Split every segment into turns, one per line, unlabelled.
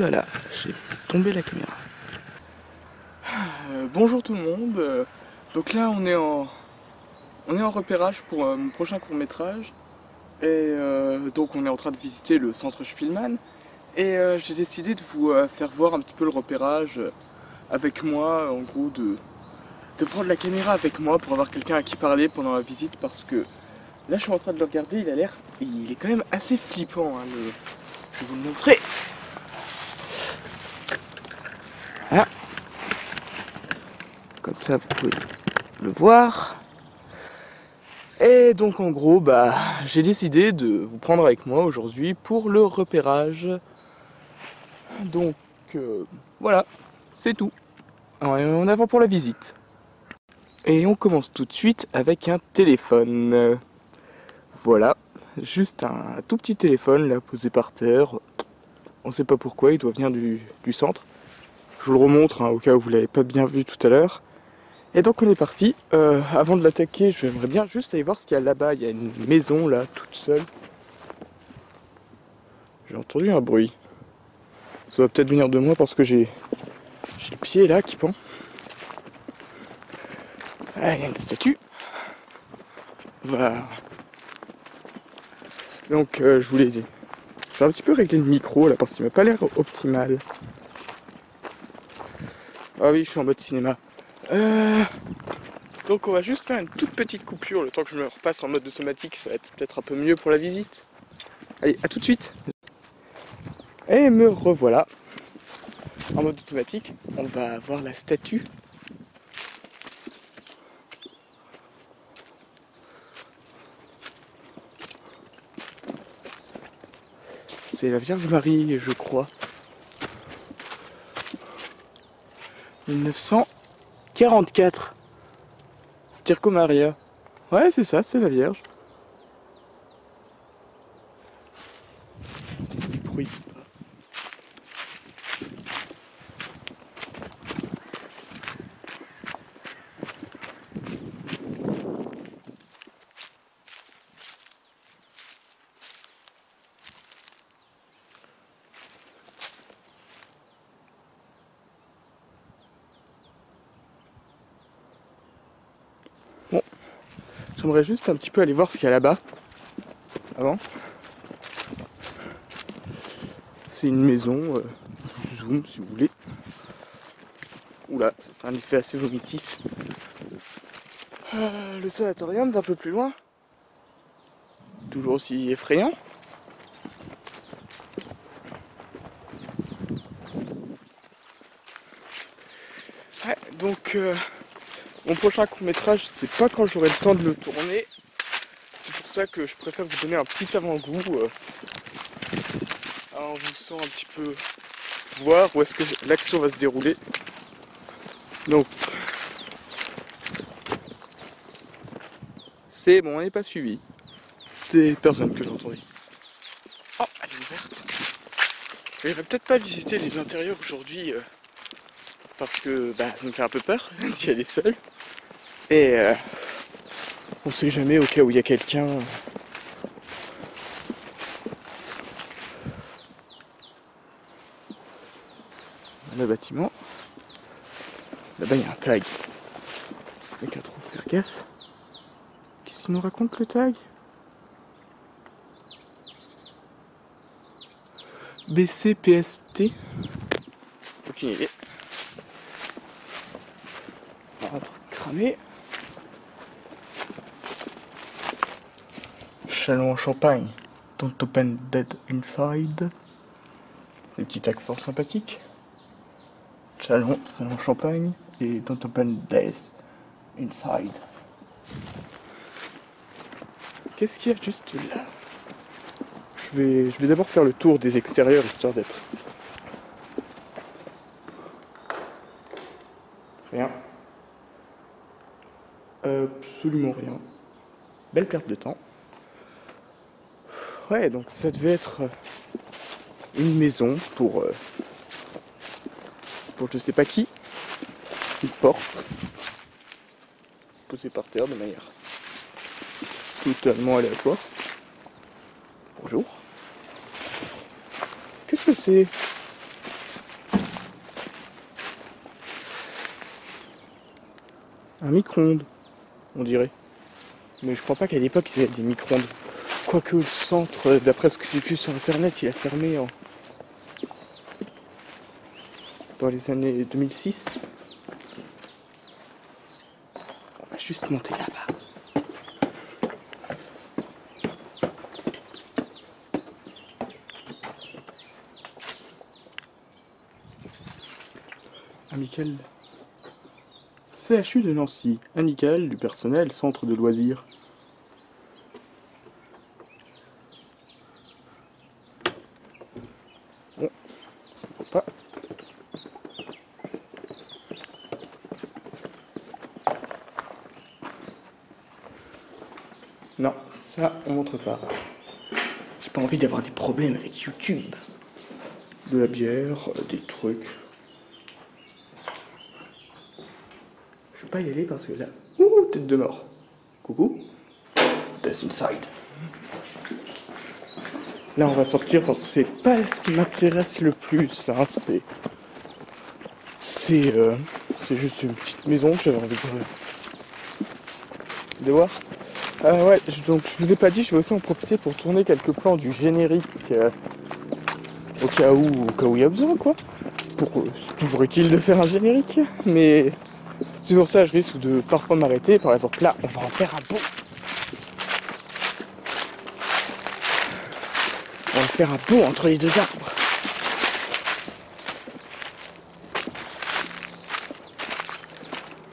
là là, j'ai fait tomber la caméra.
Bonjour tout le monde. Donc là on est en repérage pour mon prochain court-métrage. Et donc on est en train de visiter le centre Spielmann. Et j'ai décidé de vous faire voir un petit peu le repérage avec moi, en gros de prendre la caméra avec moi pour avoir quelqu'un à qui parler pendant la visite, parce que là je suis en train de le regarder, il est quand même assez flippant, hein, je vais vous le montrer.
Ah, comme ça vous pouvez le voir. Et donc en gros, j'ai décidé de vous prendre avec moi aujourd'hui pour le repérage. Donc voilà, c'est tout. En avant pour la visite. Et on commence tout de suite avec un téléphone. Voilà, juste un tout petit téléphone là posé par terre. On sait pas pourquoi, il doit venir du centre. Je vous le remontre, hein, au cas où vous l'avez pas bien vu tout à l'heure. Et donc on est parti. Avant de l'attaquer, j'aimerais bien juste aller voir ce qu'il y a là-bas. Il y a une maison là, toute seule. J'ai entendu un bruit. Ça va peut-être venir de moi parce que j'ai le pied là qui pend. Ah, il y a une statue. Voilà. Donc je voulais dire. J'ai un petit peu réglé le micro là parce qu'il m'a pas l'air optimal. Ah oui, je suis en mode cinéma. Donc on va juste faire une toute petite coupure le temps que je me repasse en mode automatique, ça va être peut-être un peu mieux pour la visite. Allez, à tout de suite. Et me revoilà en mode automatique. On va voir la statue. C'est la Vierge Marie, je crois. 1944. Tirco Maria. Ouais, c'est ça, c'est la Vierge. Du bruit. Bon, j'aimerais juste un petit peu aller voir ce qu'il y a là-bas. Avant. C'est une maison, je vous zoome si vous voulez. Oula, ça fait un effet assez vomitif. Le sanatorium d'un peu plus loin. Toujours aussi effrayant. Ouais, donc mon prochain court-métrage, c'est pas quand j'aurai le temps de le tourner. C'est pour ça que je préfère vous donner un petit avant-goût en vous laissant un petit peu voir où est-ce que l'action va se dérouler. Donc c'est bon, on n'est pas suivi. C'est personne que j'ai entendu. Oh, elle est ouverte. Mais je vais peut-être pas visiter les intérieurs aujourd'hui parce que ça me fait un peu peur d'y aller seul. Et on sait jamais au cas où il y a quelqu'un. Le bâtiment. Là-bas il y a un tag. Avec un trou, faire gaffe. Qu'est-ce qu'il nous raconte le tag? BCPST. Aucune idée. Un truc cramé. Chalon en Champagne. Don't open dead inside. Des petits tags fort sympathiques. Chalon en Champagne. Et Don't open death inside. Qu'est-ce qu'il y a juste là? Je vais d'abord faire le tour des extérieurs histoire d'être. Rien. Absolument rien. Belle perte de temps. Ouais, donc ça devait être une maison pour je sais pas qui. Une porte posée par terre de manière totalement aléatoire. Bonjour. Qu'est-ce que c'est? un micro-ondes, on dirait. Mais je crois pas qu'à l'époque ils avaient des micro-ondes. Quoique le centre, d'après ce que j'ai vu sur internet, il a fermé dans les années 2006. On va juste monter là-bas. Amical. CHU de Nancy. Amical du personnel, centre de loisirs. Bon, on voit pas. Non, ça on montre pas. J'ai pas envie d'avoir des problèmes avec YouTube. De la bière, des trucs. Je vais pas y aller parce que là... Ouh, tête de mort. Coucou. Death Inside. Là on va sortir parce que c'est pas ce qui m'intéresse le plus. Hein. C'est juste une petite maison que j'avais envie de voir. Ouais, donc je vous ai pas dit, je vais aussi en profiter pour tourner quelques plans du générique au cas où il y a besoin, quoi. C'est toujours utile de faire un générique, mais c'est pour ça que je risque de parfois m'arrêter. Par exemple, là, on va en faire un beau. On va faire un pont entre les deux arbres.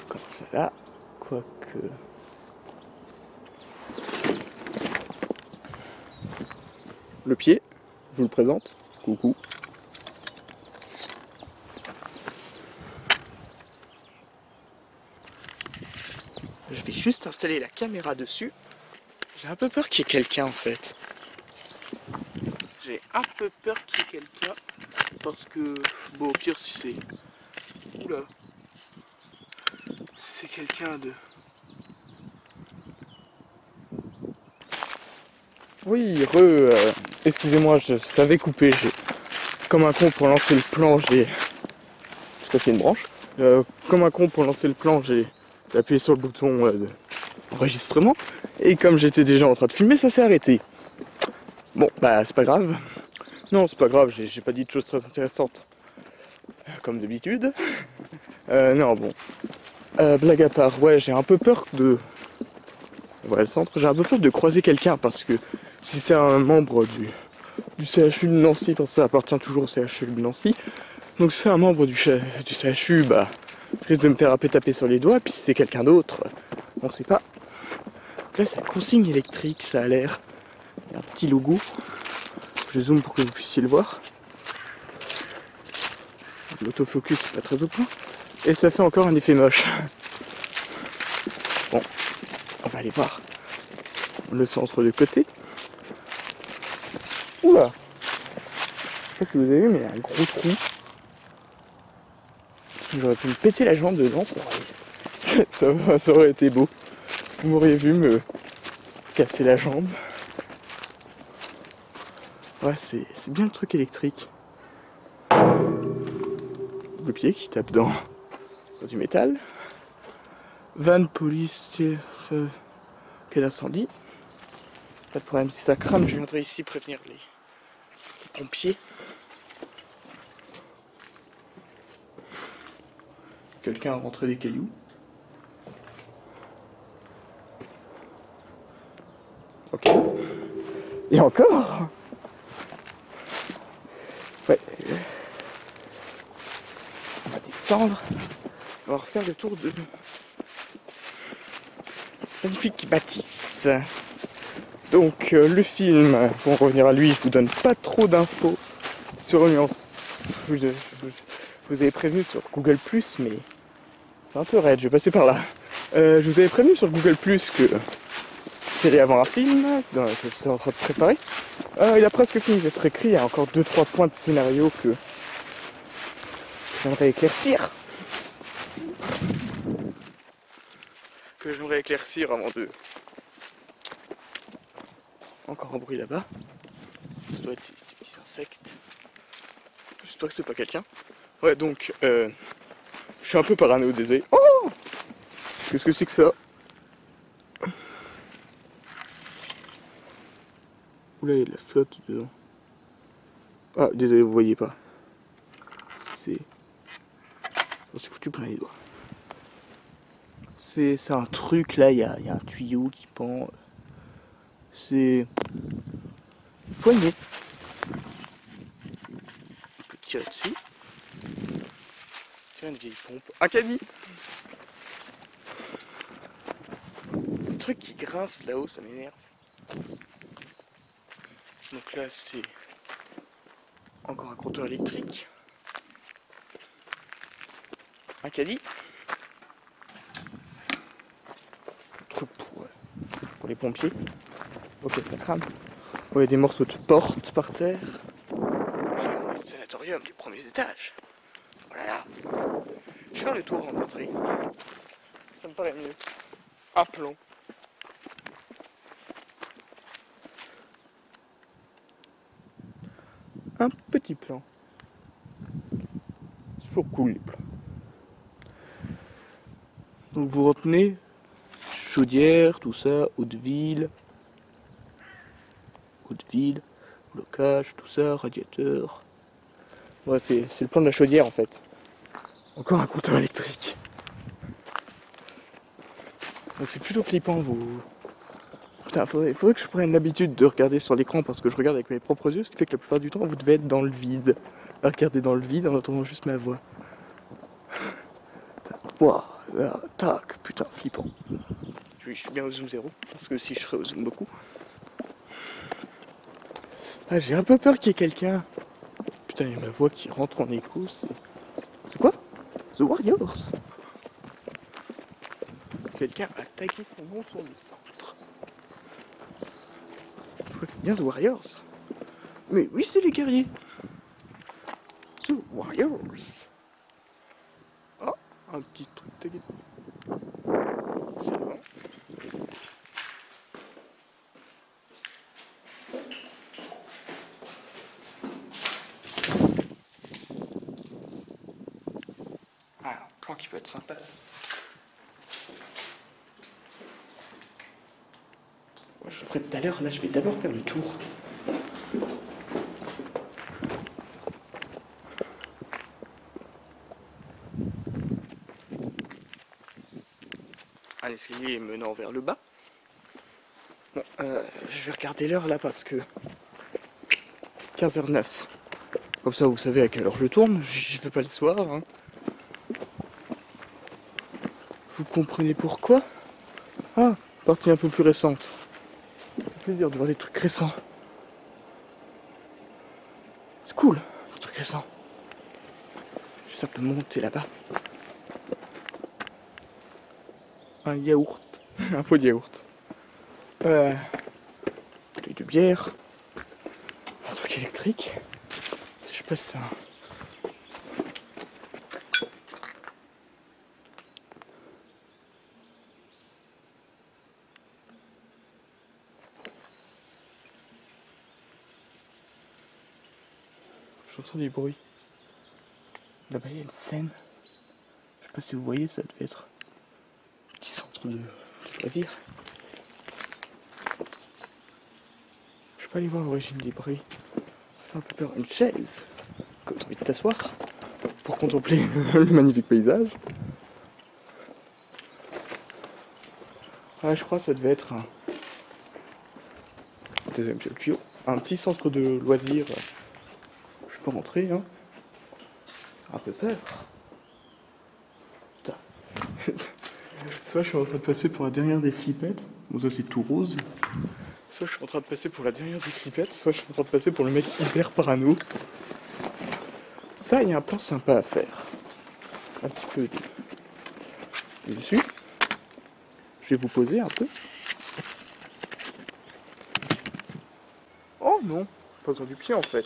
Comme ça là, quoique... Le pied, je vous le présente. Coucou. Je vais juste installer la caméra dessus. J'ai un peu peur qu'il y ait quelqu'un en fait. J'ai un peu peur qu'il y ait quelqu'un. Parce que, bon, au pire si c'est... Oula. Si c'est quelqu'un de... Oui, excusez-moi, je savais couper. Comme un con pour lancer le plan, j'ai cassé une branche. Comme un con pour lancer le plan, j'ai appuyé sur le bouton d'enregistrement. Et comme j'étais déjà en train de filmer, ça s'est arrêté. Bon, bah c'est pas grave. Non, c'est pas grave, j'ai pas dit de choses très intéressantes. Comme d'habitude. Non, bon. Blague à part, ouais, j'ai un peu peur de... Voilà le centre, j'ai un peu peur de croiser quelqu'un parce que si c'est un membre du CHU de Nancy, parce que ça appartient toujours au CHU de Nancy, donc si c'est un membre du CHU, bah, je risque de me faire un peu taper sur les doigts, puis si c'est quelqu'un d'autre, on sait pas. Donc là, c'est la consigne électrique, ça a l'air. Il y a un petit logo. Je zoome pour que vous puissiez le voir. L'autofocus, c'est pas très au point. Et ça fait encore un effet moche. Bon, on va aller voir le centre de côté. Oula! Je sais pas si vous avez vu, mais il y a un gros trou. J'aurais pu me péter la jambe dedans, ça aurait été beau. Vous m'auriez vu me casser la jambe. Ouais, c'est bien le truc électrique. Le pied qui tape dans du métal. Van police cas d'incendie. Pas de problème, si ça crame, je viendrai ici prévenir les pompiers. Quelqu'un a rentré des cailloux. Ok. Et encore. Ouais. On va descendre. On va refaire le tour de magnifique bâtisse. Donc le film, pour en revenir à lui, je vous donne pas trop d'infos sur Nuance. Je vous avais prévenu sur Google+, mais c'est un peu raide, je vais passer par là. Je vous avais prévenu sur Google+, que c'était avant un film, que j'étais en train de préparer. Il a presque fini d'être écrit, il y a encore 2-3 points de scénario que j'aimerais éclaircir. Avant de... Encore un bruit là-bas. Ça doit être des petits insectes. J'espère que c'est pas quelqu'un. Ouais, donc, je suis un peu parano, désolé. Oh! Qu'est-ce que c'est que ça? Oula, il y a de la flotte dedans. Ah, désolé, vous voyez pas. C'est... On s'est foutu plein les doigts. C'est un truc, là, il y a un tuyau qui pend. C'est... poignet. On peut tirer dessus. Tiens, une vieille pompe. Un caddie. Le truc qui grince là-haut, ça m'énerve. Donc là, c'est encore un compteur électrique. Un caddie. Un truc pour les pompiers. Ok, ça crame. Il y a des morceaux de porte par terre. Le sanatorium, les premiers étages. Voilà. Je vais faire le tour en entrée. Ça me paraît mieux. Un plan. Un petit plan. C'est toujours cool les plans. Donc vous retenez chaudière, tout ça, eau de ville, blocage, tout ça, radiateur. Ouais, c'est le plan de la chaudière en fait. Encore un compteur électrique. Donc c'est plutôt flippant vous. Putain, faudrait que je prenne l'habitude de regarder sur l'écran parce que je regarde avec mes propres yeux, ce qui fait que la plupart du temps vous devez être dans le vide. À regarder dans le vide en entendant juste ma voix. Waouh, tac, putain, flippant. Je suis bien au zoom 0 parce que si je serais au zoom beaucoup. Ah, j'ai un peu peur qu'il y ait quelqu'un. Putain, il y a ma voix qui rentre en écho. C'est quoi? The Warriors. Quelqu'un a tagué son nom sur le centre. Je crois que c'est bien The Warriors. Mais oui, c'est les guerriers. The Warriors. Oh, un petit truc tagué. C'est bon. Ah, un plan qui peut être sympa. Moi, je le ferai tout à l'heure. Là, je vais d'abord faire le tour. Un escalier menant vers le bas. Bon, je vais regarder l'heure là parce que 15h09. Comme ça, vous savez à quelle heure je tourne. Je fais pas le soir. Hein. Vous comprenez pourquoi? Ah, partie un peu plus récente. Ça fait plaisir de voir des trucs récents. C'est cool, des trucs récents. Je vais simplement monter là-bas. Un yaourt. Un pot de yaourt. Bouteille de bière. Un truc électrique. Je sais pas si ça. J'entends des bruits. Là-bas il y a une scène. Je sais pas si vous voyez, ça devait être un petit centre de loisirs. Je peux aller voir l'origine des bruits. Ça fait un peu peur. Une chaise. Quand t'as envie de t'asseoir pour contempler le magnifique paysage. Ah, je crois que ça devait être un. Désolé, monsieur le tuyau. Un petit centre de loisirs. Je peux rentrer, hein. Un peu peur. Putain. Soit je suis en train de passer pour la dernière des flippettes. Bon, ça c'est tout rose. Soit je suis en train de passer pour la dernière des flippettes. Soit je suis en train de passer pour le mec hyper parano. Ça, il y a un plan sympa à faire. Un petit peu dessus. Je vais vous poser un peu. Oh non, pas besoin du pied en fait.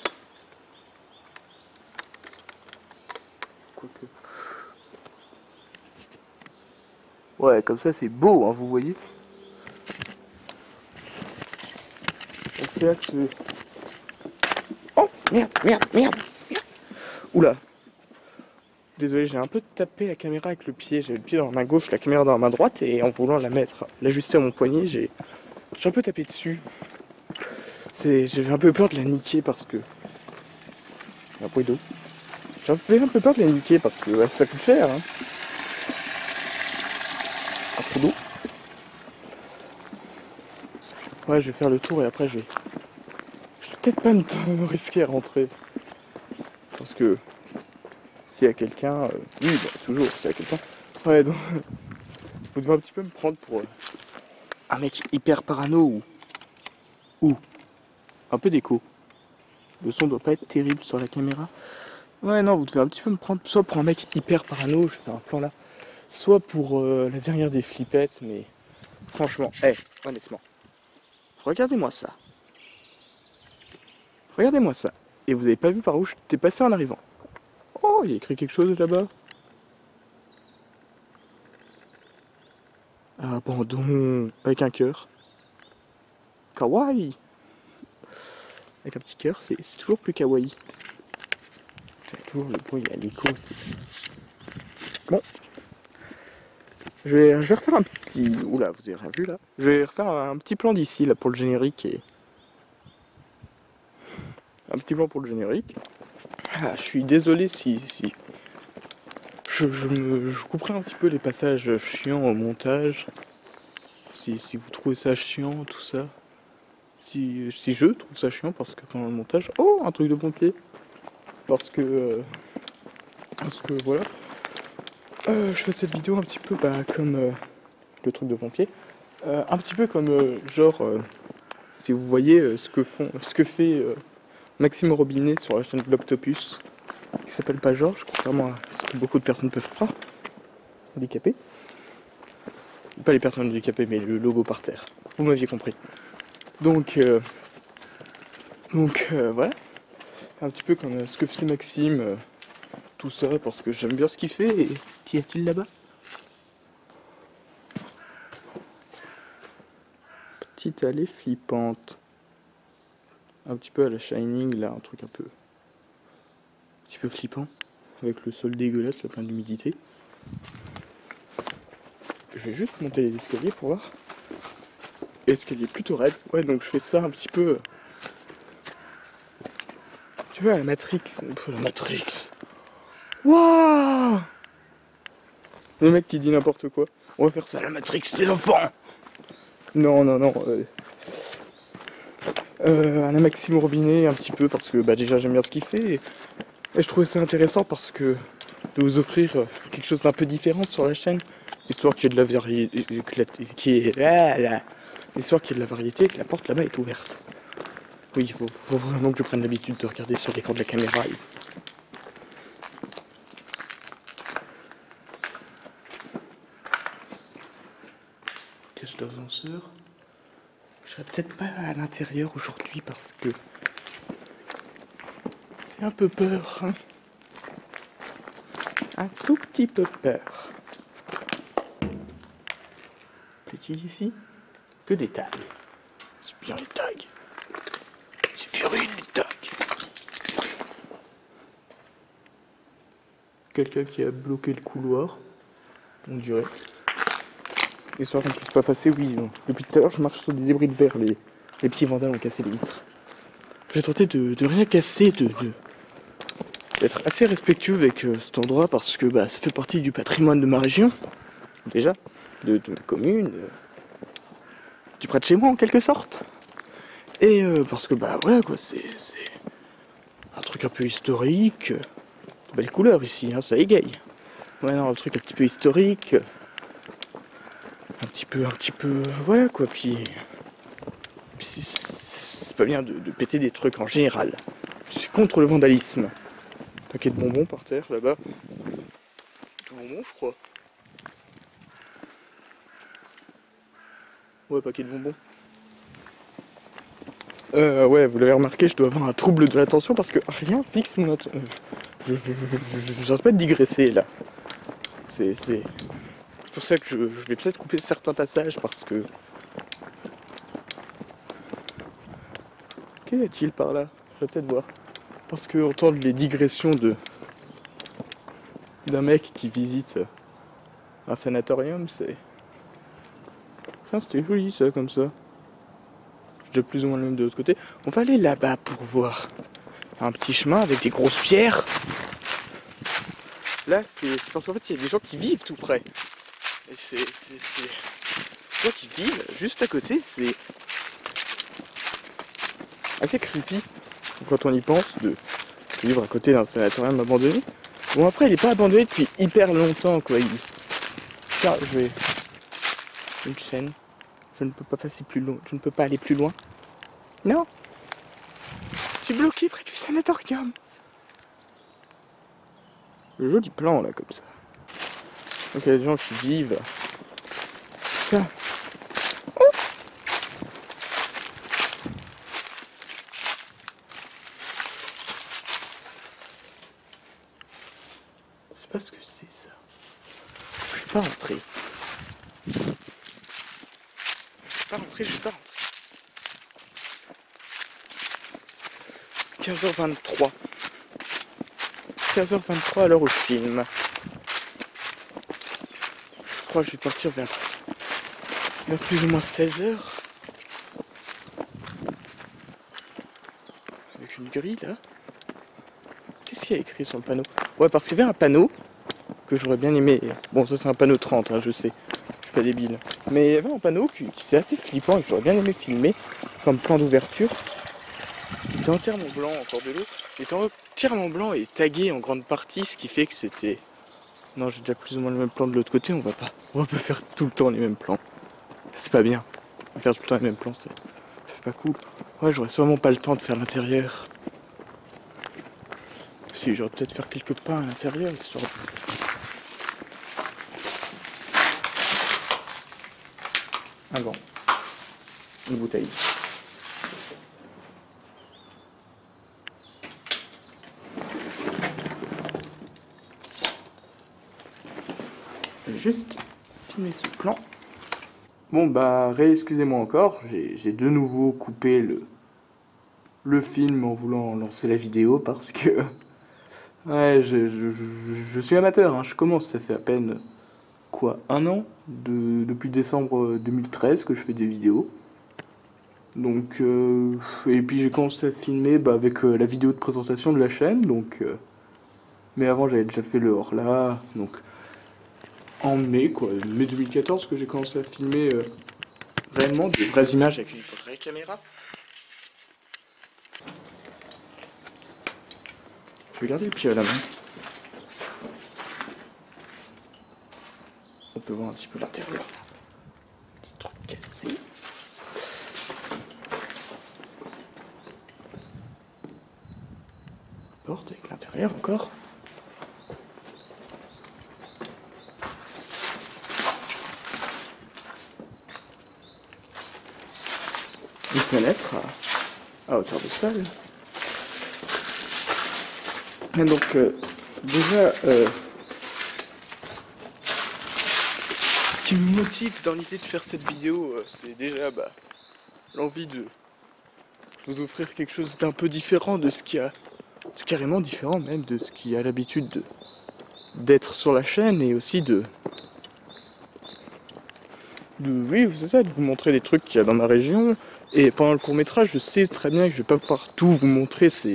Quoique. Ouais, comme ça c'est beau, hein, vous voyez. Donc c'est là que ce... Oh, merde. Oula. Désolé, j'ai un peu tapé la caméra avec le pied. J'avais le pied dans la main gauche, la caméra dans la main droite, et en voulant l'ajuster à mon poignet, j'ai un peu tapé dessus. J'avais un peu peur de la niquer parce que... Un bruit d'eau. J'avais un peu peur de la niquer parce que ouais, ça coûte cher. Hein. Un trou d'eau. Ouais, je vais faire le tour et après je vais peut-être pas me risquer à rentrer. Parce que s'il y a quelqu'un... oui, bah, toujours, s'il y a quelqu'un... Ouais, donc... Vous devez un petit peu me prendre pour un mec hyper parano ou un peu d'écho. Le son doit pas être terrible sur la caméra. Ouais, non, vous devez un petit peu me prendre soit pour un mec hyper parano, je fais un plan là, soit pour la dernière des flippettes, mais franchement, honnêtement, regardez-moi ça. Regardez-moi ça. Et vous avez pas vu par où j'étais passé en arrivant. Oh, il y a écrit quelque chose là-bas. Un abandon avec un cœur. Kawaii. Avec un petit cœur, c'est toujours plus kawaii. C'est toujours le bruit à l'écho. Bon. Je vais refaire un petit... Oula, vous avez rien vu là. Je vais refaire un petit plan d'ici là pour le générique et... Un petit plan pour le générique. Ah, je suis désolé si... Je couperai un petit peu les passages chiants au montage. Si vous trouvez ça chiant, tout ça. Si je trouve ça chiant parce que pendant le montage... Oh, un truc de pompier. Parce que voilà. Je fais cette vidéo un petit peu comme le truc de pompier. Un petit peu comme si vous voyez ce que fait Maxime Robinet sur la chaîne Bloctopus, qui s'appelle pas Georges, contrairement à ce que beaucoup de personnes peuvent croire. Handicapés. Pas les personnes handicapées, mais le logo par terre. Vous m'aviez compris. Donc voilà. Un petit peu comme ce que fait Maxime, tout ça, parce que j'aime bien ce qu'il fait. Et qu'y a-t-il là-bas? Petite allée flippante. Un petit peu à la Shining, là, un truc un petit peu flippant. Avec le sol dégueulasse, là, plein d'humidité. Je vais juste monter les escaliers pour voir. Escalier plutôt raide. Ouais, donc je fais ça un petit peu... Tu vois, la Matrix. La Matrix. Waouh! Le mec qui dit n'importe quoi. On va faire ça à la Matrix, les enfants! Non. À la Maxime Robinet, un petit peu, parce que déjà j'aime bien ce qu'il fait. Et je trouvais ça intéressant parce que de vous offrir quelque chose d'un peu différent sur la chaîne. Histoire qu'il y ait de la variété. Histoire qu'il y ait de la variété et que la porte là-bas est ouverte. Oui, faut vraiment que je prenne l'habitude de regarder sur l'écran de la caméra. Cache l'ascenseur. Je serai peut-être pas à l'intérieur aujourd'hui parce que j'ai un peu peur. Hein. Un tout petit peu peur. Petit ici. Que des tags. C'est bien les tags. C'est viril les tags. Quelqu'un qui a bloqué le couloir. On dirait. Histoire qu'on ne puisse pas passer, oui. Depuis tout à l'heure, je marche sur des débris de verre. Les petits vandales ont cassé les vitres. J'ai tenté de rien casser, d'être assez respectueux avec cet endroit parce que ça fait partie du patrimoine de ma région. Déjà. De ma commune. Du près de chez moi, en quelque sorte. Et parce que, voilà, quoi, c'est un truc un peu historique. Belle couleur ici, hein, ça égaye. Ouais, non, un truc un petit peu historique. Un petit peu, voilà quoi, puis c'est pas bien de péter des trucs en général. Je suis contre le vandalisme. Paquet de bonbons par terre là-bas. Tout bonbons, je crois. Ouais, paquet de bonbons. Ouais, vous l'avez remarqué, je dois avoir un trouble de l'attention parce que rien fixe mon attention. J'arrête pas de digresser là. C'est pour ça que je vais peut-être couper certains passages parce que... Qu'y a-t-il par là? Je vais peut-être voir. Parce que entendre les digressions de d'un mec qui visite un sanatorium, c'est... Enfin, c'était joli ça, comme ça. J'ai déjà plus ou moins le même de l'autre côté. On va aller là-bas pour voir un petit chemin avec des grosses pierres. Là, c'est parce qu'en fait, il y a des gens qui vivent tout près. Et c'est... Les gens qui vivent juste à côté, c'est... assez creepy quand on y pense de vivre à côté d'un sanatorium abandonné. Bon, après, il est pas abandonné depuis hyper longtemps, quoi. Tiens, je vais... Une chaîne. Je ne peux pas passer plus loin. Je ne peux pas aller plus loin. Non. Je suis bloqué près du sanatorium. Le joli plan, là, comme ça. Donc, il y a des gens qui vivent. Tiens. Oh, je sais pas ce que c'est, ça. Je suis pas rentré. Je suis pas rentré. 15h23. 15h23 à l'heure où je filme. Je crois que je vais partir vers plus ou moins 16h. Avec une grille là. Qu'est-ce qu'il y a écrit sur le panneau? Ouais, parce qu'il y avait un panneau que j'aurais bien aimé. Bon, ça c'est un panneau 30, hein, je sais. Je suis pas débile. Mais il y avait un panneau qui c'est assez flippant et que j'aurais bien aimé filmer comme plan d'ouverture. Il était entièrement blanc, encore de l'eau. Il était entièrement blanc et tagué en grande partie, ce qui fait que c'était... Non, j'ai déjà plus ou moins le même plan de l'autre côté, on va pas faire tout le temps les mêmes plans. C'est pas bien. Faire tout le temps les mêmes plans, c'est pas cool. Ouais, j'aurais sûrement pas le temps de faire l'intérieur. Si, j'aurais peut-être faire quelques pas à l'intérieur, histoire de... Un gant. Une bouteille. Juste filmer ce plan. Bon bah excusez-moi encore, j'ai de nouveau coupé le film en voulant lancer la vidéo parce que ouais je suis amateur, hein, je commence, ça fait à peine quoi, un an depuis décembre 2013 que je fais des vidéos. Donc et puis j'ai commencé à filmer avec la vidéo de présentation de la chaîne, donc mais avant j'avais déjà fait le hors-là, donc en mai, quoi, mai 2014 que j'ai commencé à filmer réellement des vraies images avec une vraie caméra. Je vais garder le pied à la main. On peut voir un petit peu l'intérieur. Petit truc cassé. Porte avec l'intérieur encore. Une fenêtre à hauteur de sol. Et donc déjà ce qui me motive dans l'idée de faire cette vidéo, c'est déjà l'envie de vous offrir quelque chose d'un peu différent de ce qu'il y a, carrément différent même de ce qui a l'habitude d'être sur la chaîne, et aussi oui, c'est ça, de vous montrer des trucs qu'il y a dans ma région. Et pendant le court-métrage, je sais très bien que je vais pas pouvoir tout vous montrer, je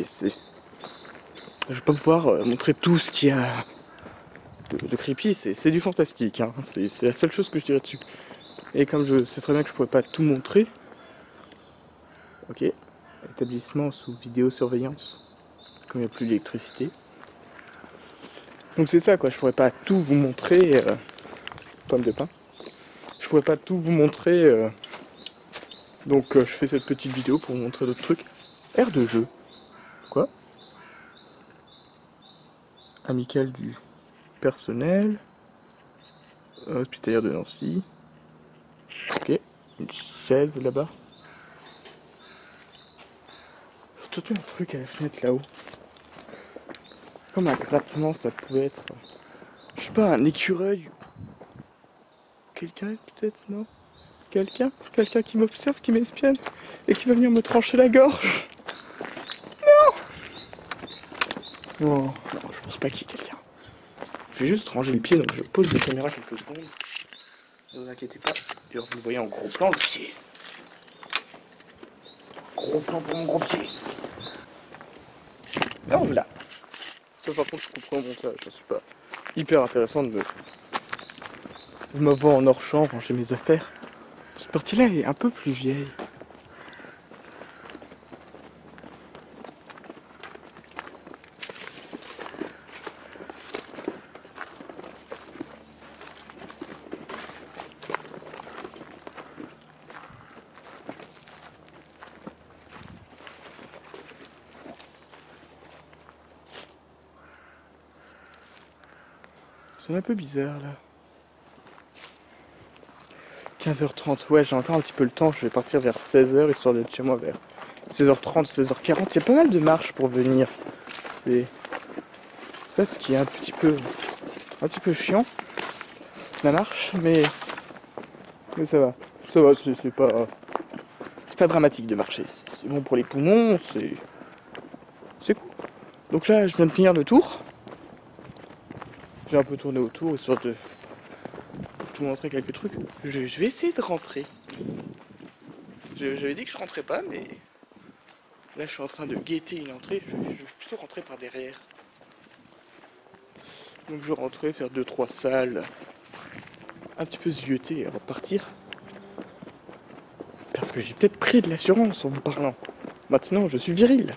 vais pas pouvoir montrer tout ce qu'il y a de creepy, c'est du fantastique, hein. C'est la seule chose que je dirais dessus. Et comme je sais très bien que je pourrais pas tout montrer, ok, établissement sous vidéosurveillance, comme il n'y a plus d'électricité. Donc c'est ça quoi, je pourrais pas tout vous montrer, pomme de pain. Je pourrais pas tout vous montrer, donc je fais cette petite vidéo pour vous montrer d'autres trucs. Aire de jeu. Quoi? Amicale du personnel. Hospitalière de Nancy. Ok. Une chaise là-bas. Surtout un truc à la fenêtre là-haut. Comme un grattement, ça pouvait être... Je sais pas, un écureuil. Quelqu'un peut-être, non? Quelqu'un qui m'observe, qui m'espionne et qui va venir me trancher la gorge. Non. Non, je pense pas qu'il y ait quelqu'un. Je vais juste ranger le pied, donc je pose la caméra quelques secondes. Ne vous inquiétez pas, d'ailleurs vous le voyez en gros plan le pied. Gros plan pour mon gros pied. Et en voilà. Ça par contre je comprends au montage, c'est pas hyper intéressant de m'avoir en hors-champ, ranger mes affaires. Cette partie-là est un peu plus vieille. C'est un peu bizarre là. 15h30, ouais j'ai encore un petit peu le temps, je vais partir vers 16h histoire d'être chez moi vers 16h30, 16h40. Il y a pas mal de marches pour venir. C'est ça ce qui est un petit peu chiant, la marche, mais ça va. Ça va, c'est pas dramatique de marcher. C'est bon pour les poumons, c'est cool. Donc là je viens de finir le tour. J'ai un peu tourné autour histoire de vous montrer quelques trucs. Je vais essayer de rentrer. J'avais dit que je rentrais pas, mais là je suis en train de guetter une entrée. Je vais plutôt rentrer par derrière. Donc je vais rentrer, faire 2-3 salles, un petit peu zioter avant de partir. Parce que j'ai peut-être pris de l'assurance en vous parlant. Maintenant je suis viril.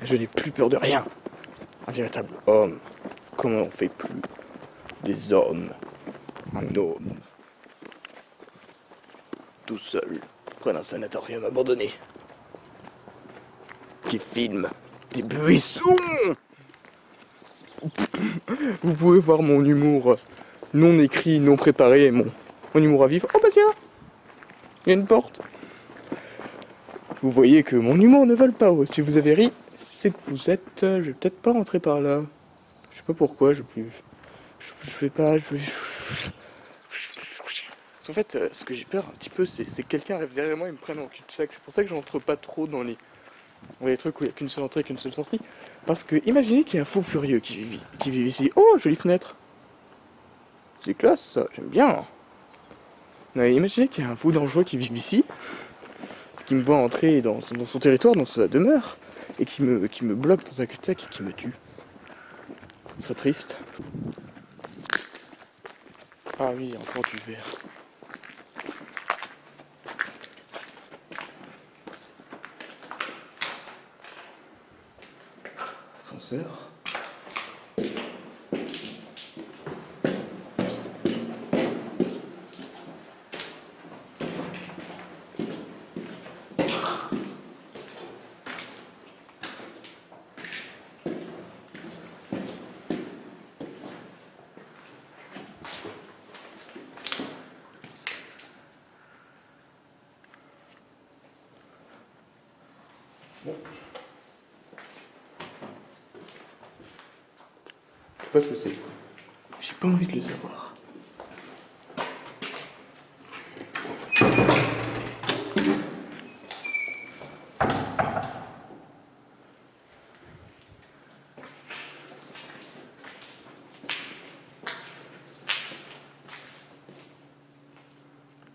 Je n'ai plus peur de rien. Un véritable homme. Comment on fait plus des hommes? Un homme. Tout seul, près d'un sanatorium abandonné. Qui filme des buissons. Vous pouvez voir mon humour non écrit, non préparé, mon humour à vif. Oh bah tiens, il y a une porte. Vous voyez que mon humour ne vole pas haut. Si vous avez ri, c'est que vous êtes... je vais peut-être pas rentrer par là. Je sais pas pourquoi, je vais pas... En fait, ce que j'ai peur un petit peu, c'est que quelqu'un arrive derrière moi et me prenne en cul-de-sac. C'est pour ça que j'entre pas trop dans les trucs où il n'y a qu'une seule entrée, qu'une seule sortie. Parce que imaginez qu'il y a un fou furieux qui vit ici. Oh, jolie fenêtre. C'est classe ça, j'aime bien. Non, imaginez qu'il y a un fou dangereux qui vit ici, qui me voit entrer dans son territoire, dans sa demeure, et qui me bloque dans un cul-de-sac et qui me tue. Ce serait triste. Ah oui, encore du verre. Ascenseur. Bon. Je sais pas ce que c'est. J'ai pas envie de le savoir.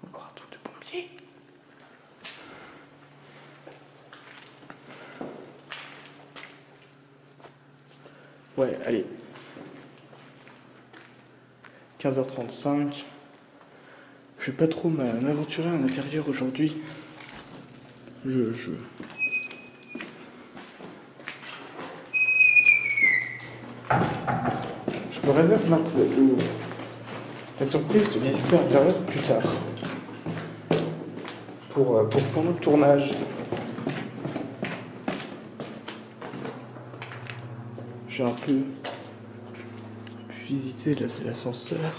Encore un truc de pompier. Ouais, allez. 15h35. Je vais pas trop m'aventurer à l'intérieur aujourd'hui. Je me réserve maintenant la surprise de visiter l'intérieur plus tard. Pour pendant le tournage. J'ai un peu pu visiter l'ascenseur.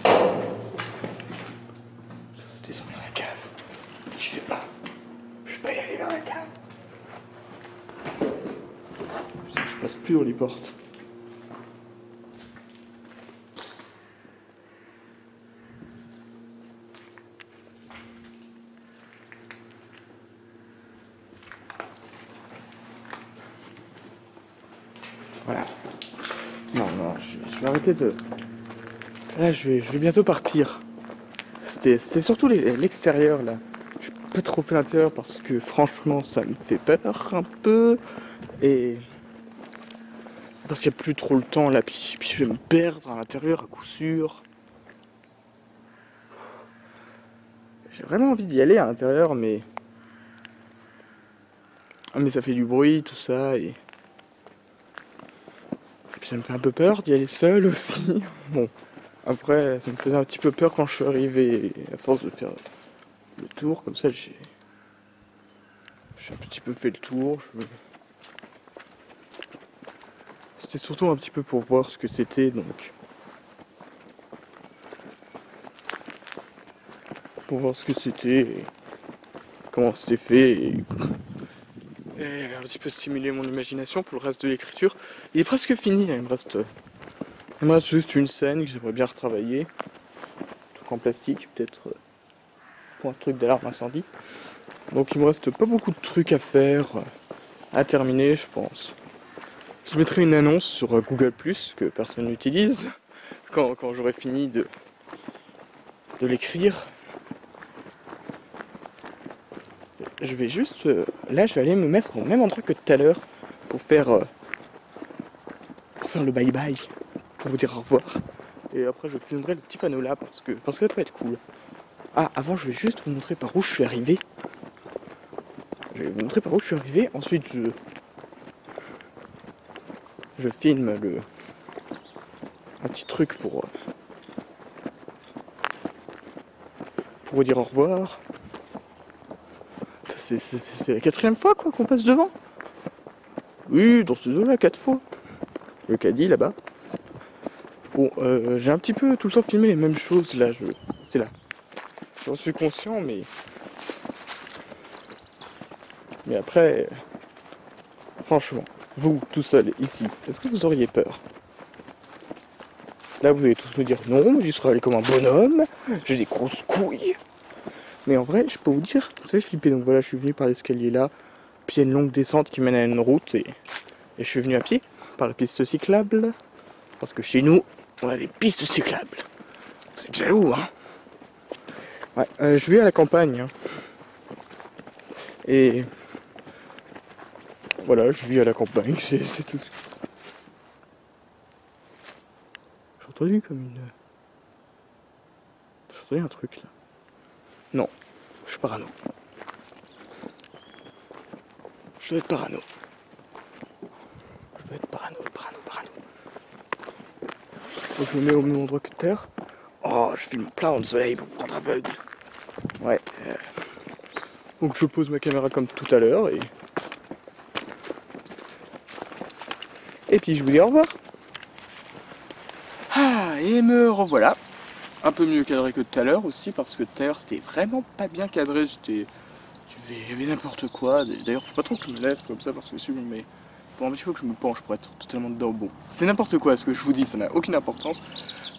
Ça descend vers la cave. Je vais pas y aller vers la cave. Je passe plus dans les portes. Voilà. Non, non, je vais arrêter de... Là, je vais bientôt partir. C'était surtout l'extérieur, là. Je n'ai pas trop fait l'intérieur parce que, franchement, ça me fait peur un peu. Et... parce qu'il n'y a plus trop le temps, là. Puis je vais me perdre à l'intérieur, à coup sûr. J'ai vraiment envie d'y aller à l'intérieur, mais... ah, mais ça fait du bruit, tout ça, et... puis ça me fait un peu peur d'y aller seul aussi. Bon, après, ça me faisait un petit peu peur quand je suis arrivé, et à force de faire le tour, comme ça, j'ai un petit peu fait le tour. C'était surtout un petit peu pour voir ce que c'était, donc... pour voir ce que c'était, et comment c'était fait, et un petit peu stimuler mon imagination pour le reste de l'écriture. Il est presque fini, là. Il me reste juste une scène que j'aimerais bien retravailler. Truc en plastique, peut-être pour un truc d'alarme incendie. Donc il me reste pas beaucoup de trucs à faire, à terminer, je pense. Je mettrai une annonce sur Google+, que personne n'utilise, quand j'aurai fini de l'écrire. Je vais juste... là, je vais aller me mettre au même endroit que tout à l'heure pour faire le bye-bye, pour vous dire au revoir. Et après, je filmerai le petit panneau là parce que ça peut être cool. Ah, avant, je vais juste vous montrer par où je suis arrivé. Je vais vous montrer par où je suis arrivé. Ensuite, je filme un petit truc pour vous dire au revoir. C'est la 4e fois quoi qu'on passe devant. Oui, dans ce zoo-là, 4 fois. Le caddie là-bas. Bon, j'ai un petit peu tout le temps filmé les mêmes choses là. C'est là. J'en suis conscient, mais après, franchement, vous tout seul ici, est-ce que vous auriez peur? Là, vous allez tous me dire non, j'y serais allé comme un bonhomme, j'ai des grosses couilles. Mais en vrai, je peux vous dire, ça fait flipper. Donc voilà, je suis venu par l'escalier là, puis il y a une longue descente qui mène à une route et je suis venu à pied par la piste cyclable. Parce que chez nous, on a des pistes cyclables. C'est jaloux, hein. Ouais, je vis à la campagne. Hein. Et voilà, je vis à la campagne, c'est tout. J'ai entendu comme une... j'ai entendu un truc là. Non, je suis parano. Je dois être parano. Donc je me mets au même endroit que terre. Oh, je filme plein dans le soleil pour vous rendre aveugle. Ouais. Donc je pose ma caméra comme tout à l'heure et puis je vous dis au revoir.
Ah, et me revoilà. Un peu mieux cadré que tout à l'heure aussi, parce que tout à l'heure c'était vraiment pas bien cadré. Il y avait n'importe quoi. D'ailleurs, faut pas trop que je me lève comme ça, parce que si je me mets... faut un petit peu que je me penche pour être totalement dedans. Bon, c'est n'importe quoi ce que je vous dis, ça n'a aucune importance.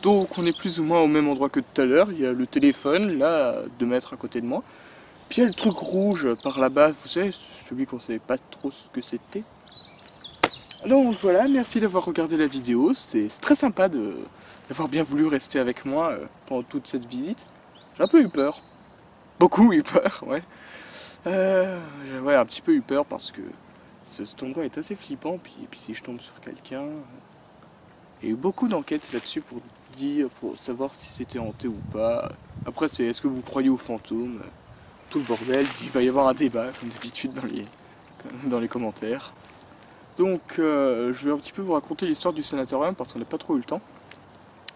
Donc on est plus ou moins au même endroit que tout à l'heure. Il y a le téléphone là, 2 mètres à côté de moi. Puis il y a le truc rouge par là-bas, vous savez, celui qu'on savait pas trop ce que c'était. Donc voilà, merci d'avoir regardé la vidéo. C'est très sympa d'avoir bien voulu rester avec moi pendant toute cette visite. J'ai un peu eu peur. Beaucoup eu peur, ouais. Ouais, un petit peu eu peur parce que cet endroit est assez flippant. Puis si je tombe sur quelqu'un... Il y a eu beaucoup d'enquêtes là-dessus pour savoir si c'était hanté ou pas. Après, c'est est-ce que vous croyez aux fantômes? Tout le bordel. Puis il va y avoir un débat, comme d'habitude, dans les commentaires. Donc, je vais un petit peu vous raconter l'histoire du sanatorium parce qu'on n'a pas trop eu le temps.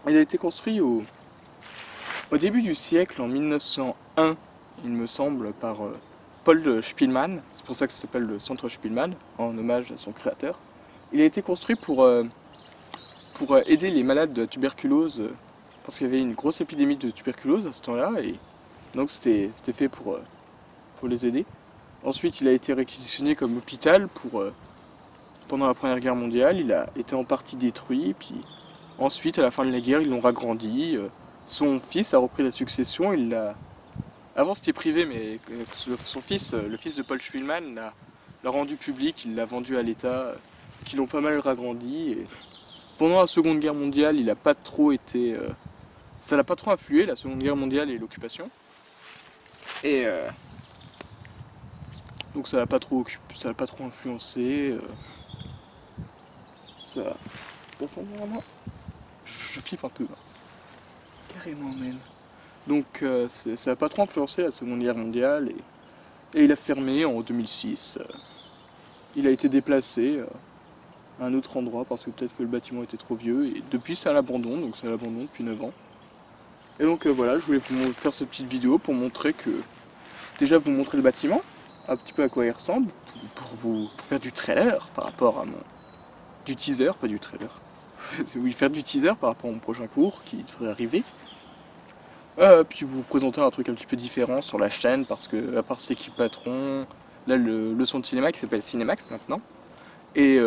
Il a été construit au début du siècle, en 1901, il me semble, par Paul Spielmann. C'est pour ça que ça s'appelle le centre Spielmann, en hommage à son créateur. Il a été construit pour aider les malades de la tuberculose, parce qu'il y avait une grosse épidémie de tuberculose à ce temps-là, et donc c'était fait pour les aider. Ensuite, il a été réquisitionné comme hôpital pendant la Première Guerre mondiale. Il a été en partie détruit, puis ensuite, à la fin de la guerre, ils l'ont ragrandi. Son fils a repris la succession. Avant, c'était privé, mais son fils, le fils de Paul Spielmann, l'a rendu public. Il l'a vendu à l'État, qui l'ont pas mal ragrandi. pendant la Seconde Guerre mondiale, il a pas trop été... ça l'a pas trop influé, la Seconde Guerre mondiale et l'occupation. Et donc ça l'a pas trop influencé. Je flippe un peu là. Carrément même. Donc ça n'a pas trop influencé la Seconde Guerre mondiale et il a fermé en 2006. Il a été déplacé à un autre endroit parce que peut-être que le bâtiment était trop vieux et depuis c'est à l'abandon, donc c'est à l'abandon depuis 9 ans. Et donc voilà, je voulais vous faire cette petite vidéo pour montrer que, déjà vous montrer le bâtiment, un petit peu à quoi il ressemble, pour faire du trailer par rapport à du teaser, pas du trailer. Oui, faire du teaser par rapport à mon prochain cours qui devrait arriver. Puis vous présenter un truc un petit peu différent sur la chaîne parce que, à part S'équipe Patron, là le leçon de cinéma qui s'appelle Cinémax maintenant, et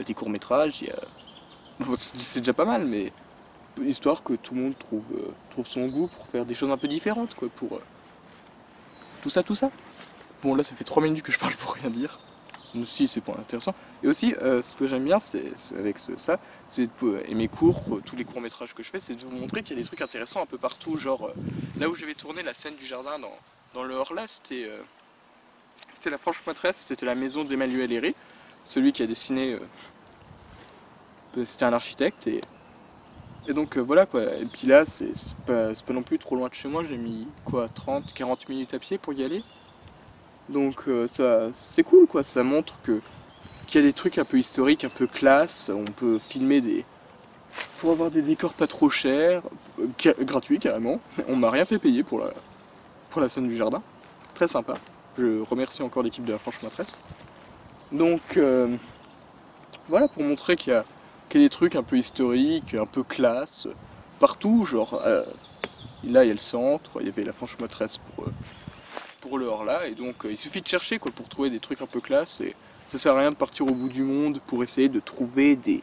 des courts-métrages, bon, c'est déjà pas mal, mais histoire que tout le monde trouve son goût pour faire des choses un peu différentes, quoi, pour tout ça. Bon, là ça fait 3 minutes que je parle pour rien dire. Aussi c'est pas intéressant. Et aussi ce que j'aime bien et mes cours, tous les courts métrages que je fais, c'est de vous montrer qu'il y a des trucs intéressants un peu partout. Genre là où j'avais tourné la scène du jardin dans le Horla, c'était la Franche-Matresse, c'était la maison d'Emmanuel Héré, celui qui a dessiné, c'était un architecte et donc voilà quoi. Et puis là c'est pas non plus trop loin de chez moi, j'ai mis quoi 30-40 minutes à pied pour y aller. Donc ça c'est cool quoi, ça montre qu'il y a des trucs un peu historiques, un peu classe, on peut filmer pour avoir des décors pas trop chers, gratuits carrément. On m'a rien fait payer pour la scène du jardin, très sympa. Je remercie encore l'équipe de la Franche-Matresse. Donc voilà, pour montrer qu'il y a des trucs un peu historiques, un peu classe, partout, genre là il y a le centre, il y avait la Franche-Matresse pour le Horla, et donc il suffit de chercher quoi pour trouver des trucs un peu classe, et ça sert à rien de partir au bout du monde pour essayer de trouver des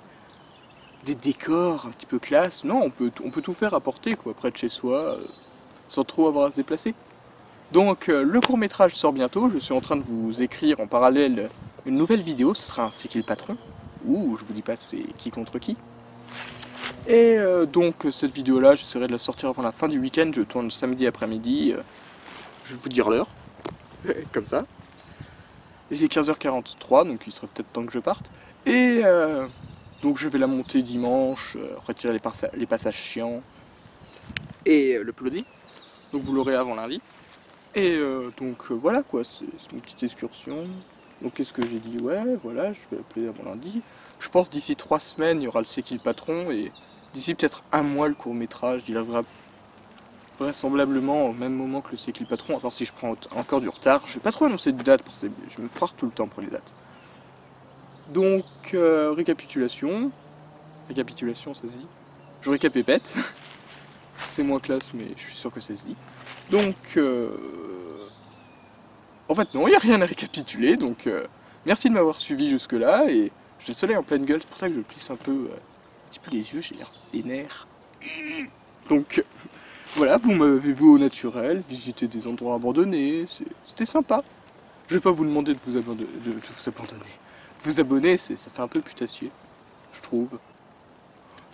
décors un petit peu classe. Non, on peut tout faire à portée quoi, près de chez soi, sans trop avoir à se déplacer. Donc le court métrage sort bientôt, je suis en train de vous écrire en parallèle une nouvelle vidéo, ce sera un C'est qui le patron, ou je vous dis pas c'est qui contre qui. Et donc cette vidéo là, j'essaierai de la sortir avant la fin du week-end, je tourne samedi après-midi. Je vais vous dire l'heure, comme ça. Il est 15h43, donc il serait peut-être temps que je parte. Et donc je vais la monter dimanche, retirer les passages chiants et l'uploader. Donc vous l'aurez avant lundi. Et donc voilà quoi, c'est une petite excursion. Donc qu'est-ce que j'ai dit? Ouais, voilà, je vais l'uploader avant lundi. Je pense d'ici 3 semaines, il y aura le C'est qui le patron. Et d'ici peut-être un mois, le court-métrage, il arrivera vraisemblablement au même moment que le C'est qui le patron, alors si je prends encore du retard, je vais pas trop annoncer de date parce que je me foire tout le temps pour les dates. Donc récapitulation ça se dit. Je récapépète, c'est moins classe mais je suis sûr que ça se dit. Donc en fait non, il n'y a rien à récapituler, donc merci de m'avoir suivi jusque là, et j'ai le soleil en pleine gueule, c'est pour ça que je plisse un petit peu les yeux, j'ai l'air vénère. Donc voilà, vous m'avez vu au naturel, visiter des endroits abandonnés, c'était sympa. Je vais pas vous demander de vous abandonner. Vous abonner, ça fait un peu putassier, je trouve.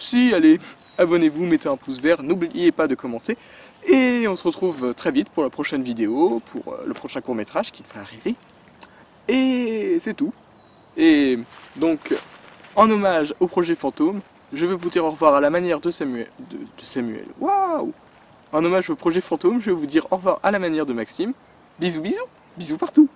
Si, allez, abonnez-vous, mettez un pouce vert, n'oubliez pas de commenter. Et on se retrouve très vite pour la prochaine vidéo, pour le prochain court-métrage qui devrait arriver. Et c'est tout. Et donc, en hommage au projet Fantôme, je vais vous dire au revoir à la manière de Samuel. Waouh! En hommage au projet Fantôme, je vais vous dire au revoir à la manière de Maxime. Bisous, bisous, bisous partout.